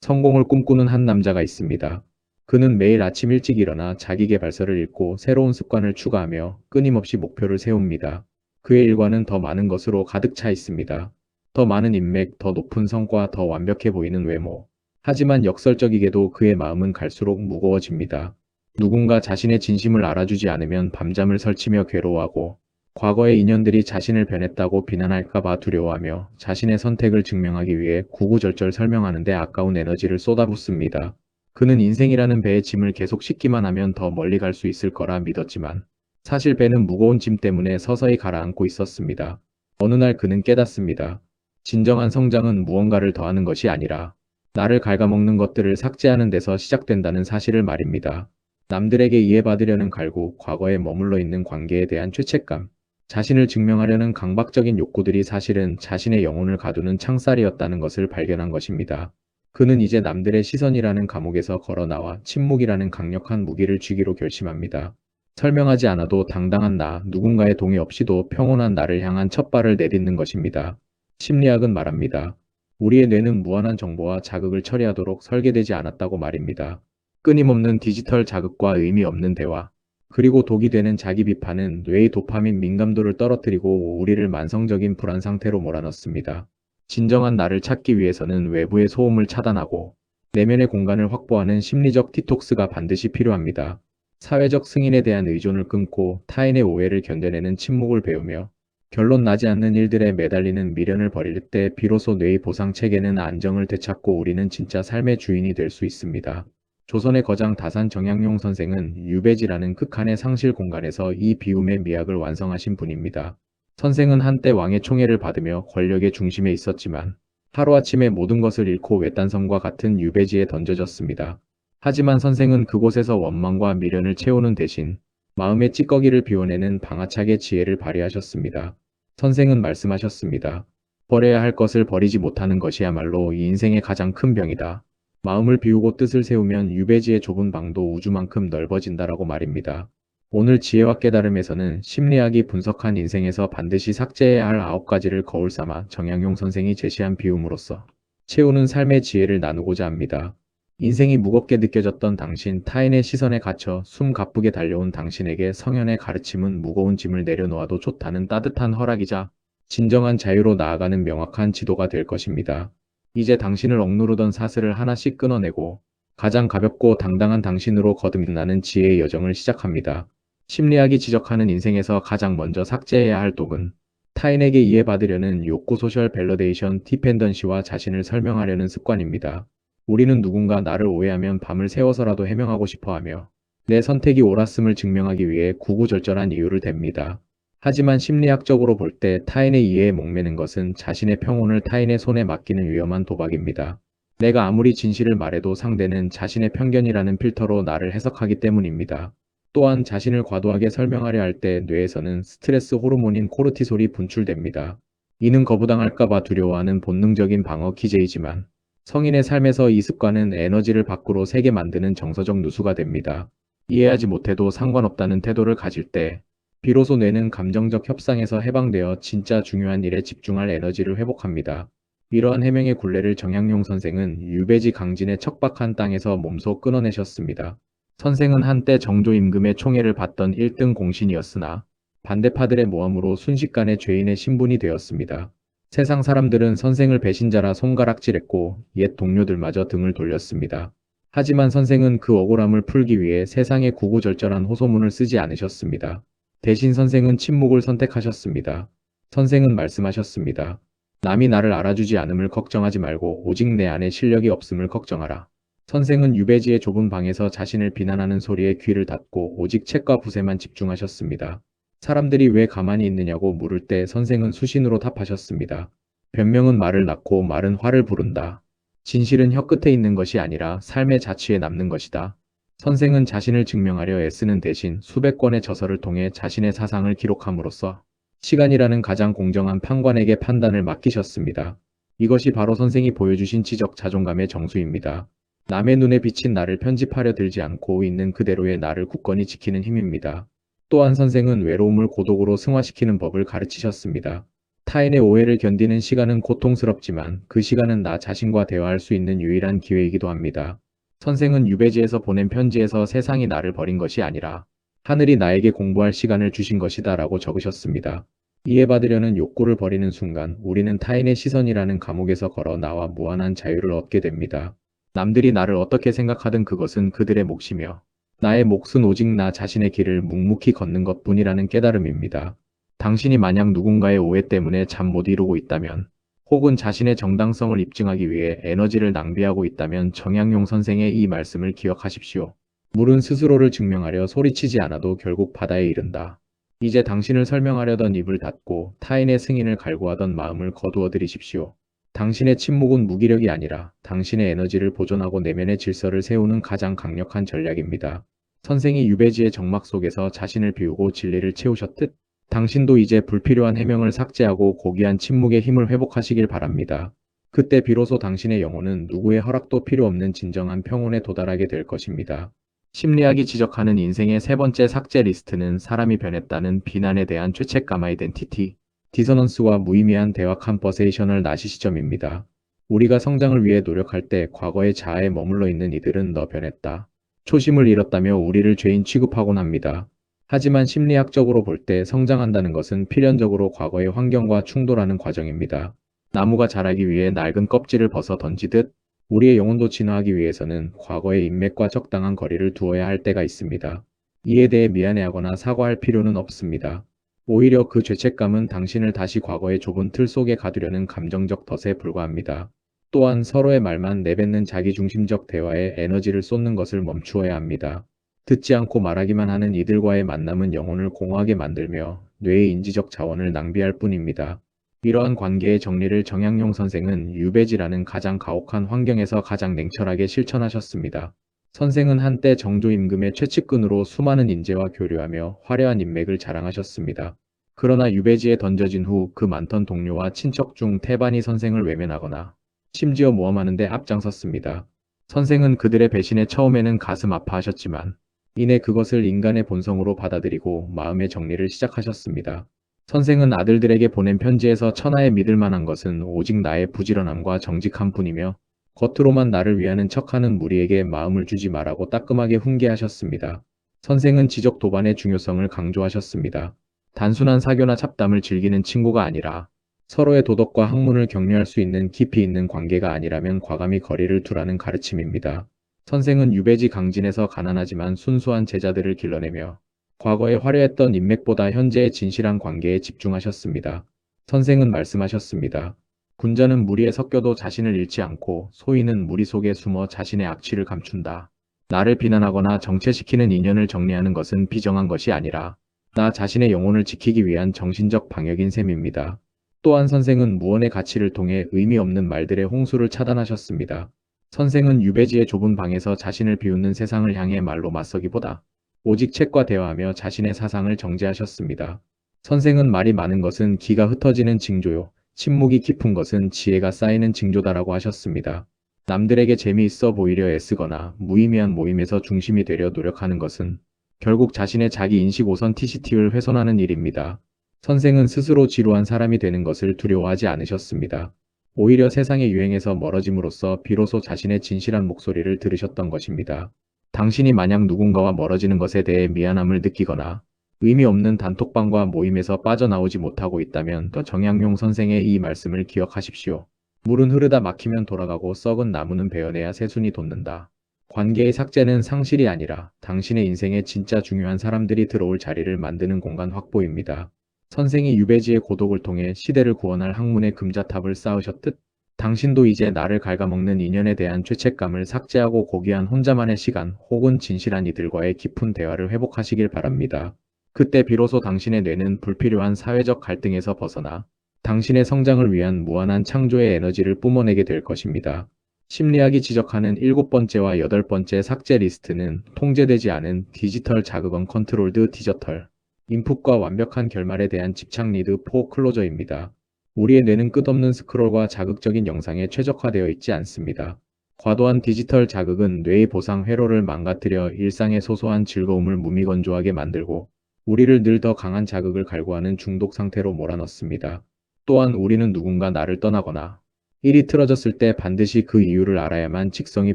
성공을 꿈꾸는 한 남자가 있습니다. 그는 매일 아침 일찍 일어나 자기계발서를 읽고 새로운 습관을 추가하며 끊임없이 목표를 세웁니다. 그의 일과는 더 많은 것으로 가득 차 있습니다. 더 많은 인맥, 더 높은 성과, 더 완벽해 보이는 외모. 하지만 역설적이게도 그의 마음은 갈수록 무거워집니다. 누군가 자신의 진심을 알아주지 않으면 밤잠을 설치며 괴로워하고, 과거의 인연들이 자신을 변했다고 비난할까봐 두려워하며 자신의 선택을 증명하기 위해 구구절절 설명하는데 아까운 에너지를 쏟아붓습니다. 그는 인생이라는 배에 짐을 계속 싣기만 하면 더 멀리 갈 수 있을 거라 믿었지만, 사실 배는 무거운 짐 때문에 서서히 가라앉고 있었습니다. 어느 날 그는 깨닫습니다. 진정한 성장은 무언가를 더하는 것이 아니라 나를 갉아먹는 것들을 삭제하는 데서 시작된다는 사실을 말입니다. 남들에게 이해받으려는 갈구, 과거에 머물러 있는 관계에 대한 죄책감, 자신을 증명하려는 강박적인 욕구들이 사실은 자신의 영혼을 가두는 창살이었다는 것을 발견한 것입니다. 그는 이제 남들의 시선이라는 감옥에서 걸어나와 침묵이라는 강력한 무기를 쥐기로 결심합니다. 설명하지 않아도 당당한 나, 누군가의 동의 없이도 평온한 나를 향한 첫 발을 내딛는 것입니다. 심리학은 말합니다. 우리의 뇌는 무한한 정보와 자극을 처리하도록 설계되지 않았다고 말입니다. 끊임없는 디지털 자극과 의미 없는 대화, 그리고 독이 되는 자기 비판은 뇌의 도파민 민감도를 떨어뜨리고 우리를 만성적인 불안 상태로 몰아넣습니다. 진정한 나를 찾기 위해서는 외부의 소음을 차단하고 내면의 공간을 확보하는 심리적 디톡스가 반드시 필요합니다. 사회적 승인에 대한 의존을 끊고 타인의 오해를 견뎌내는 침묵을 배우며 결론 나지 않는 일들에 매달리는 미련을 버릴 때 비로소 뇌의 보상 체계는 안정을 되찾고 우리는 진짜 삶의 주인이 될 수 있습니다. 조선의 거장 다산 정약용 선생은 유배지라는 극한의 상실 공간에서 이 비움의 미학을 완성하신 분입니다. 선생은 한때 왕의 총애를 받으며 권력의 중심에 있었지만 하루아침에 모든 것을 잃고 외딴섬과 같은 유배지에 던져졌습니다. 하지만 선생은 그곳에서 원망과 미련을 채우는 대신 마음의 찌꺼기를 비워내는 방아착의 지혜를 발휘하셨습니다. 선생은 말씀하셨습니다. 버려야 할 것을 버리지 못하는 것이야말로 이 인생의 가장 큰 병이다. 마음을 비우고 뜻을 세우면 유배지의 좁은 방도 우주만큼 넓어진다라고 말입니다. 오늘 지혜와 깨달음에서는 심리학이 분석한 인생에서 반드시 삭제해야 할 9가지를 거울 삼아 정약용 선생이 제시한 비움으로써 채우는 삶의 지혜를 나누고자 합니다. 인생이 무겁게 느껴졌던 당신, 타인의 시선에 갇혀 숨 가쁘게 달려온 당신에게 성현의 가르침은 무거운 짐을 내려놓아도 좋다는 따뜻한 허락이자 진정한 자유로 나아가는 명확한 지도가 될 것입니다. 이제 당신을 억누르던 사슬을 하나씩 끊어내고 가장 가볍고 당당한 당신으로 거듭나는 지혜의 여정을 시작합니다. 심리학이 지적하는 인생에서 가장 먼저 삭제해야 할 독은 타인에게 이해받으려는 욕구 소셜 밸러데이션 디펜던시와 자신을 설명하려는 습관입니다. 우리는 누군가 나를 오해하면 밤을 새워서라도 해명하고 싶어하며 내 선택이 옳았음을 증명하기 위해 구구절절한 이유를 댑니다. 하지만 심리학적으로 볼 때 타인의 이해에 목매는 것은 자신의 평온을 타인의 손에 맡기는 위험한 도박입니다. 내가 아무리 진실을 말해도 상대는 자신의 편견이라는 필터로 나를 해석하기 때문입니다. 또한 자신을 과도하게 설명하려 할 때 뇌에서는 스트레스 호르몬인 코르티솔이 분출됩니다. 이는 거부당할까봐 두려워하는 본능적인 방어 기제이지만 성인의 삶에서 이 습관은 에너지를 밖으로 새게 만드는 정서적 누수가 됩니다. 이해하지 못해도 상관없다는 태도를 가질 때 비로소 뇌는 감정적 협상에서 해방되어 진짜 중요한 일에 집중할 에너지를 회복합니다. 이러한 해명의 굴레를 정약용 선생은 유배지 강진의 척박한 땅에서 몸소 끊어내셨습니다. 선생은 한때 정조 임금의 총애를 받던 1등 공신이었으나 반대파들의 모함으로 순식간에 죄인의 신분이 되었습니다. 세상 사람들은 선생을 배신자라 손가락질했고 옛 동료들마저 등을 돌렸습니다. 하지만 선생은 그 억울함을 풀기 위해 세상에 구구절절한 호소문을 쓰지 않으셨습니다. 대신 선생은 침묵을 선택하셨습니다. 선생은 말씀하셨습니다. 남이 나를 알아주지 않음을 걱정하지 말고 오직 내 안에 실력이 없음을 걱정하라. 선생은 유배지의 좁은 방에서 자신을 비난하는 소리에 귀를 닫고 오직 책과 붓에만 집중하셨습니다. 사람들이 왜 가만히 있느냐고 물을 때 선생은 수신으로 답하셨습니다. 변명은 말을 낳고 말은 화를 부른다. 진실은 혀끝에 있는 것이 아니라 삶의 자취에 남는 것이다. 선생은 자신을 증명하려 애쓰는 대신 수백 권의 저서를 통해 자신의 사상을 기록함으로써 시간이라는 가장 공정한 판관에게 판단을 맡기셨습니다. 이것이 바로 선생이 보여주신 지적 자존감의 정수입니다. 남의 눈에 비친 나를 편집하려 들지 않고 있는 그대로의 나를 굳건히 지키는 힘입니다. 또한 선생은 외로움을 고독으로 승화시키는 법을 가르치셨습니다. 타인의 오해를 견디는 시간은 고통스럽지만 그 시간은 나 자신과 대화할 수 있는 유일한 기회이기도 합니다. 선생은 유배지에서 보낸 편지에서 세상이 나를 버린 것이 아니라 하늘이 나에게 공부할 시간을 주신 것이다 라고 적으셨습니다. 이해받으려는 욕구를 버리는 순간 우리는 타인의 시선이라는 감옥에서 걸어 나와 무한한 자유를 얻게 됩니다. 남들이 나를 어떻게 생각하든 그것은 그들의 몫이며 나의 몫은 오직 나 자신의 길을 묵묵히 걷는 것뿐이라는 깨달음입니다. 당신이 만약 누군가의 오해 때문에 잠 못 이루고 있다면 혹은 자신의 정당성을 입증하기 위해 에너지를 낭비하고 있다면 정약용 선생의 이 말씀을 기억하십시오. 물은 스스로를 증명하려 소리치지 않아도 결국 바다에 이른다. 이제 당신을 설명하려던 입을 닫고 타인의 승인을 갈구하던 마음을 거두어 들이십시오. 당신의 침묵은 무기력이 아니라 당신의 에너지를 보존하고 내면의 질서를 세우는 가장 강력한 전략입니다. 선생이 유배지의 정막 속에서 자신을 비우고 진리를 채우셨듯 당신도 이제 불필요한 해명을 삭제하고 고귀한 침묵의 힘을 회복하시길 바랍니다. 그때 비로소 당신의 영혼은 누구의 허락도 필요 없는 진정한 평온에 도달하게 될 것입니다. 심리학이 지적하는 인생의 세 번째 삭제 리스트는 사람이 변했다는 비난에 대한 죄책감 아이덴티티, 디서넌스와 무의미한 대화 컴퍼세이셔널 나시시점입니다. 우리가 성장을 위해 노력할 때 과거의 자아에 머물러 있는 이들은 너 변했다. 초심을 잃었다며 우리를 죄인 취급하곤 합니다. 하지만 심리학적으로 볼 때 성장한다는 것은 필연적으로 과거의 환경과 충돌하는 과정입니다. 나무가 자라기 위해 낡은 껍질을 벗어 던지듯 우리의 영혼도 진화하기 위해서는 과거의 인맥과 적당한 거리를 두어야 할 때가 있습니다. 이에 대해 미안해하거나 사과할 필요는 없습니다. 오히려 그 죄책감은 당신을 다시 과거의 좁은 틀 속에 가두려는 감정적 덫에 불과합니다. 또한 서로의 말만 내뱉는 자기중심적 대화에 에너지를 쏟는 것을 멈추어야 합니다. 듣지 않고 말하기만 하는 이들과의 만남은 영혼을 공허하게 만들며 뇌의 인지적 자원을 낭비할 뿐입니다. 이러한 관계의 정리를 정약용 선생은 유배지라는 가장 가혹한 환경에서 가장 냉철하게 실천하셨습니다. 선생은 한때 정조 임금의 최측근으로 수많은 인재와 교류하며 화려한 인맥을 자랑하셨습니다. 그러나 유배지에 던져진 후 그 많던 동료와 친척 중 태반이 선생을 외면하거나 심지어 모함하는 데 앞장섰습니다. 선생은 그들의 배신에 처음에는 가슴 아파하셨지만 이내 그것을 인간의 본성으로 받아들이고 마음의 정리를 시작하셨습니다. 선생은 아들들에게 보낸 편지에서 천하에 믿을 만한 것은 오직 나의 부지런함과 정직함 뿐이며 겉으로만 나를 위하는 척하는 무리에게 마음을 주지 말라고 따끔하게 훈계하셨습니다. 선생은 지적 도반의 중요성을 강조하셨습니다. 단순한 사교나 잡담을 즐기는 친구가 아니라 서로의 도덕과 학문을 격려할 수 있는 깊이 있는 관계가 아니라면 과감히 거리를 두라는 가르침입니다. 선생은 유배지 강진에서 가난하지만 순수한 제자들을 길러내며 과거에 화려했던 인맥보다 현재의 진실한 관계에 집중하셨습니다. 선생은 말씀하셨습니다. 군자는 무리에 섞여도 자신을 잃지 않고 소인은 무리 속에 숨어 자신의 악취를 감춘다. 나를 비난하거나 정체시키는 인연을 정리하는 것은 비정한 것이 아니라 나 자신의 영혼을 지키기 위한 정신적 방역인 셈입니다. 또한 선생은 무언의 가치를 통해 의미 없는 말들의 홍수를 차단하셨습니다. 선생은 유배지의 좁은 방에서 자신을 비웃는 세상을 향해 말로 맞서기보다 오직 책과 대화하며 자신의 사상을 정제하셨습니다. 선생은 말이 많은 것은 기가 흩어지는 징조요, 침묵이 깊은 것은 지혜가 쌓이는 징조다라고 하셨습니다. 남들에게 재미있어 보이려 애쓰거나 무의미한 모임에서 중심이 되려 노력하는 것은 결국 자신의 자기 인식 오선 TCT를 훼손하는 일입니다. 선생은 스스로 지루한 사람이 되는 것을 두려워하지 않으셨습니다. 오히려 세상의 유행에서 멀어짐으로써 비로소 자신의 진실한 목소리를 들으셨던 것입니다. 당신이 만약 누군가와 멀어지는 것에 대해 미안함을 느끼거나 의미 없는 단톡방과 모임에서 빠져나오지 못하고 있다면 더 정약용 선생의 이 말씀을 기억하십시오. 물은 흐르다 막히면 돌아가고 썩은 나무는 베어내야 새순이 돋는다. 관계의 삭제는 상실이 아니라 당신의 인생에 진짜 중요한 사람들이 들어올 자리를 만드는 공간 확보입니다. 선생이 유배지의 고독을 통해 시대를 구원할 학문의 금자탑을 쌓으셨듯 당신도 이제 나를 갉아먹는 인연에 대한 죄책감을 삭제하고 고귀한 혼자만의 시간 혹은 진실한 이들과의 깊은 대화를 회복하시길 바랍니다. 그때 비로소 당신의 뇌는 불필요한 사회적 갈등에서 벗어나 당신의 성장을 위한 무한한 창조의 에너지를 뿜어내게 될 것입니다. 심리학이 지적하는 7번째와 8번째 삭제 리스트는 통제되지 않은 디지털 자극은 컨트롤드 디저털 인풋과 완벽한 결말에 대한 집착 니드 포 클로저입니다. 우리의 뇌는 끝없는 스크롤과 자극적인 영상에 최적화되어 있지 않습니다. 과도한 디지털 자극은 뇌의 보상 회로를 망가뜨려 일상의 소소한 즐거움을 무미건조하게 만들고 우리를 늘 더 강한 자극을 갈구하는 중독 상태로 몰아넣습니다. 또한 우리는 누군가 나를 떠나거나 일이 틀어졌을 때 반드시 그 이유를 알아야만 직성이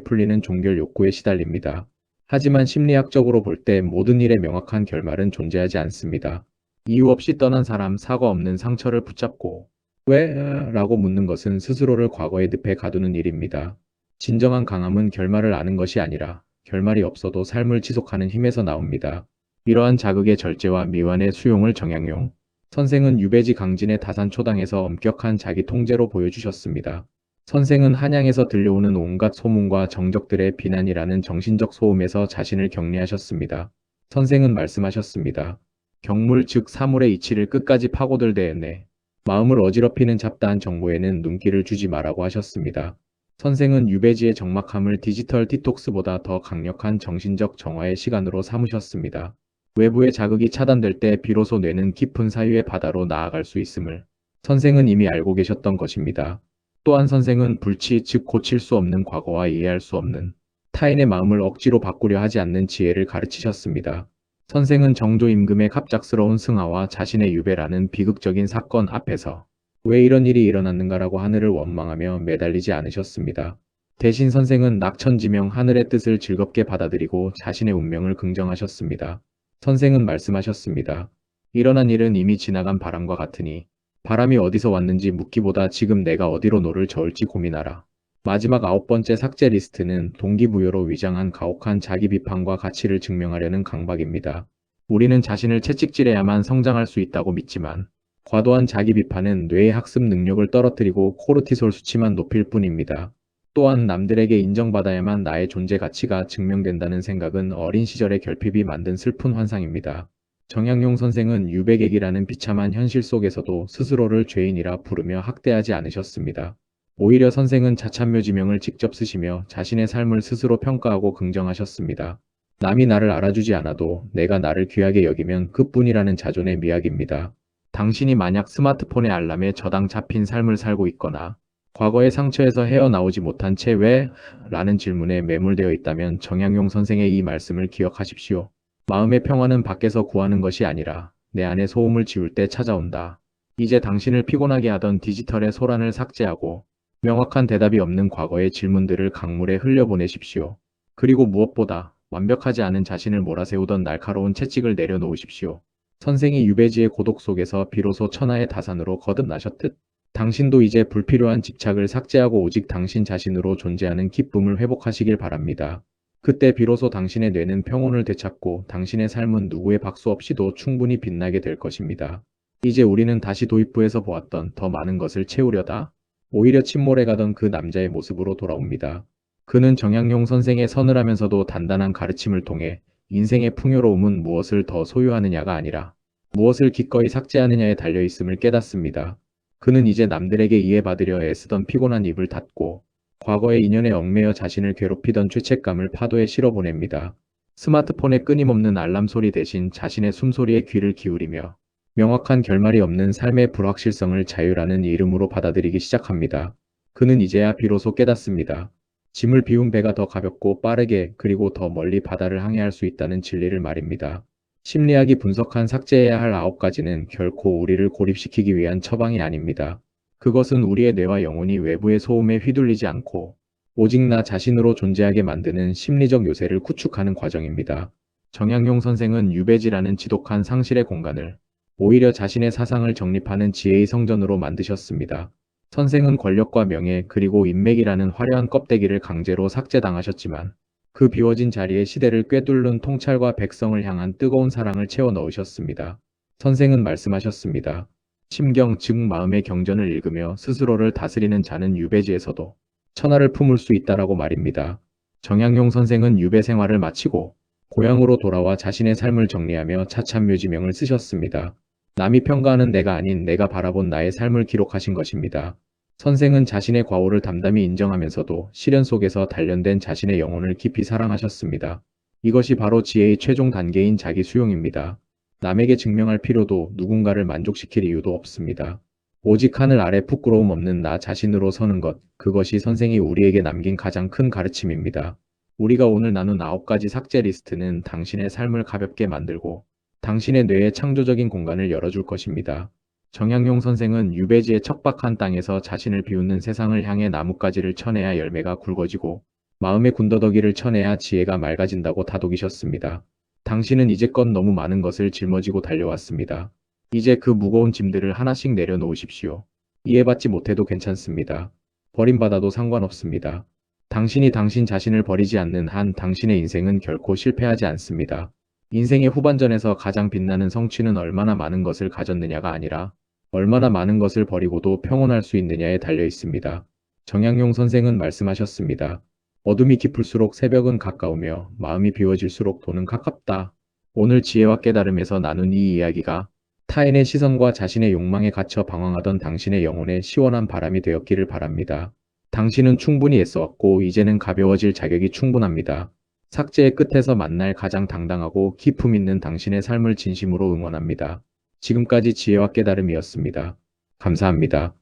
풀리는 종결 욕구에 시달립니다. 하지만 심리학적으로 볼 때 모든 일의 명확한 결말은 존재하지 않습니다. 이유 없이 떠난 사람, 사과 없는 상처를 붙잡고 왜? 라고 묻는 것은 스스로를 과거의 늪에 가두는 일입니다. 진정한 강함은 결말을 아는 것이 아니라 결말이 없어도 삶을 지속하는 힘에서 나옵니다. 이러한 자극의 절제와 미완의 수용을 정약용 선생은 유배지 강진의 다산초당에서 엄격한 자기 통제로 보여주셨습니다. 선생은 한양에서 들려오는 온갖 소문과 정적들의 비난이라는 정신적 소음에서 자신을 격리하셨습니다. 선생은 말씀하셨습니다. 경물 즉 사물의 이치를 끝까지 파고들되었네. 마음을 어지럽히는 잡다한 정보에는 눈길을 주지 말라고 하셨습니다. 선생은 유배지의 적막함을 디지털 디톡스보다 더 강력한 정신적 정화의 시간으로 삼으셨습니다. 외부의 자극이 차단될 때 비로소 뇌는 깊은 사유의 바다로 나아갈 수 있음을 선생은 이미 알고 계셨던 것입니다. 또한 선생은 불치 즉 고칠 수 없는 과거와 이해할 수 없는 타인의 마음을 억지로 바꾸려 하지 않는 지혜를 가르치셨습니다. 선생은 정조 임금의 갑작스러운 승하와 자신의 유배라는 비극적인 사건 앞에서 왜 이런 일이 일어났는가라고 하늘을 원망하며 매달리지 않으셨습니다. 대신 선생은 낙천지명 하늘의 뜻을 즐겁게 받아들이고 자신의 운명을 긍정하셨습니다. 선생은 말씀하셨습니다. 일어난 일은 이미 지나간 바람과 같으니 바람이 어디서 왔는지 묻기보다 지금 내가 어디로 노를 저을지 고민하라. 마지막 9번째 삭제 리스트는 동기부여로 위장한 가혹한 자기 비판과 가치를 증명하려는 강박입니다. 우리는 자신을 채찍질해야만 성장할 수 있다고 믿지만 과도한 자기 비판은 뇌의 학습 능력을 떨어뜨리고 코르티솔 수치만 높일 뿐입니다. 또한 남들에게 인정받아야만 나의 존재 가치가 증명된다는 생각은 어린 시절의 결핍이 만든 슬픈 환상입니다. 정약용 선생은 유배객이라는 비참한 현실 속에서도 스스로를 죄인이라 부르며 학대하지 않으셨습니다. 오히려 선생은 자찬묘지명을 직접 쓰시며 자신의 삶을 스스로 평가하고 긍정하셨습니다. 남이 나를 알아주지 않아도 내가 나를 귀하게 여기면 그뿐이라는 자존의 미학입니다. 당신이 만약 스마트폰의 알람에 저당 잡힌 삶을 살고 있거나 과거의 상처에서 헤어나오지 못한 채 왜? 라는 질문에 매몰되어 있다면 정약용 선생의 이 말씀을 기억하십시오. 마음의 평화는 밖에서 구하는 것이 아니라 내 안의 소음을 지울 때 찾아온다. 이제 당신을 피곤하게 하던 디지털의 소란을 삭제하고 명확한 대답이 없는 과거의 질문들을 강물에 흘려보내십시오. 그리고 무엇보다 완벽하지 않은 자신을 몰아세우던 날카로운 채찍을 내려놓으십시오. 선생이 유배지의 고독 속에서 비로소 천하의 다산으로 거듭나셨듯 당신도 이제 불필요한 집착을 삭제하고 오직 당신 자신으로 존재하는 기쁨을 회복하시길 바랍니다. 그때 비로소 당신의 뇌는 평온을 되찾고 당신의 삶은 누구의 박수 없이도 충분히 빛나게 될 것입니다. 이제 우리는 다시 도입부에서 보았던 더 많은 것을 채우려다 오히려 침몰해가던 그 남자의 모습으로 돌아옵니다. 그는 정약용 선생의 서늘하면서도 단단한 가르침을 통해 인생의 풍요로움은 무엇을 더 소유하느냐가 아니라 무엇을 기꺼이 삭제하느냐에 달려있음을 깨닫습니다. 그는 이제 남들에게 이해받으려 애쓰던 피곤한 입을 닫고 과거의 인연에 얽매여 자신을 괴롭히던 죄책감을 파도에 실어보냅니다. 스마트폰의 끊임없는 알람 소리 대신 자신의 숨소리에 귀를 기울이며 명확한 결말이 없는 삶의 불확실성을 자유라는 이름으로 받아들이기 시작합니다. 그는 이제야 비로소 깨닫습니다. 짐을 비운 배가 더 가볍고 빠르게 그리고 더 멀리 바다를 항해할 수 있다는 진리를 말입니다. 심리학이 분석한 삭제해야 할 9가지는 결코 우리를 고립시키기 위한 처방이 아닙니다. 그것은 우리의 뇌와 영혼이 외부의 소음에 휘둘리지 않고 오직 나 자신으로 존재하게 만드는 심리적 요새를 구축하는 과정입니다. 정약용 선생은 유배지라는 지독한 상실의 공간을 오히려 자신의 사상을 정립하는 지혜의 성전으로 만드셨습니다. 선생은 권력과 명예 그리고 인맥이라는 화려한 껍데기를 강제로 삭제당하셨지만 그 비워진 자리에 시대를 꿰뚫는 통찰과 백성을 향한 뜨거운 사랑을 채워 넣으셨습니다. 선생은 말씀하셨습니다. 심경 즉 마음의 경전을 읽으며 스스로를 다스리는 자는 유배지에서도 천하를 품을 수 있다라고 말입니다. 정약용 선생은 유배 생활을 마치고 고향으로 돌아와 자신의 삶을 정리하며 차참묘지명을 쓰셨습니다. 남이 평가하는 내가 아닌 내가 바라본 나의 삶을 기록하신 것입니다. 선생은 자신의 과오를 담담히 인정하면서도 시련 속에서 단련된 자신의 영혼을 깊이 사랑하셨습니다. 이것이 바로 지혜의 최종 단계인 자기 수용입니다. 남에게 증명할 필요도 누군가를 만족시킬 이유도 없습니다. 오직 하늘 아래 부끄러움 없는 나 자신으로 서는 것, 그것이 선생이 우리에게 남긴 가장 큰 가르침입니다. 우리가 오늘 나눈 9가지 삭제 리스트는 당신의 삶을 가볍게 만들고 당신의 뇌에 창조적인 공간을 열어줄 것입니다. 정약용 선생은 유배지의 척박한 땅에서 자신을 비웃는 세상을 향해 나뭇가지를 쳐내야 열매가 굵어지고 마음의 군더더기를 쳐내야 지혜가 맑아진다고 다독이셨습니다. 당신은 이제껏 너무 많은 것을 짊어지고 달려왔습니다. 이제 그 무거운 짐들을 하나씩 내려놓으십시오. 이해받지 못해도 괜찮습니다. 버림받아도 상관없습니다. 당신이 당신 자신을 버리지 않는 한 당신의 인생은 결코 실패하지 않습니다. 인생의 후반전에서 가장 빛나는 성취는 얼마나 많은 것을 가졌느냐가 아니라 얼마나 많은 것을 버리고도 평온할 수 있느냐에 달려 있습니다. 정약용 선생은 말씀하셨습니다. 어둠이 깊을수록 새벽은 가까우며 마음이 비워질수록 도는 가깝다. 오늘 지혜와 깨달음에서 나눈 이 이야기가 타인의 시선과 자신의 욕망에 갇혀 방황하던 당신의 영혼에 시원한 바람이 되었기를 바랍니다. 당신은 충분히 애써왔고 이제는 가벼워질 자격이 충분합니다. 삭제의 끝에서 만날 가장 당당하고 기품 있는 당신의 삶을 진심으로 응원합니다. 지금까지 지혜와 깨달음이었습니다. 감사합니다.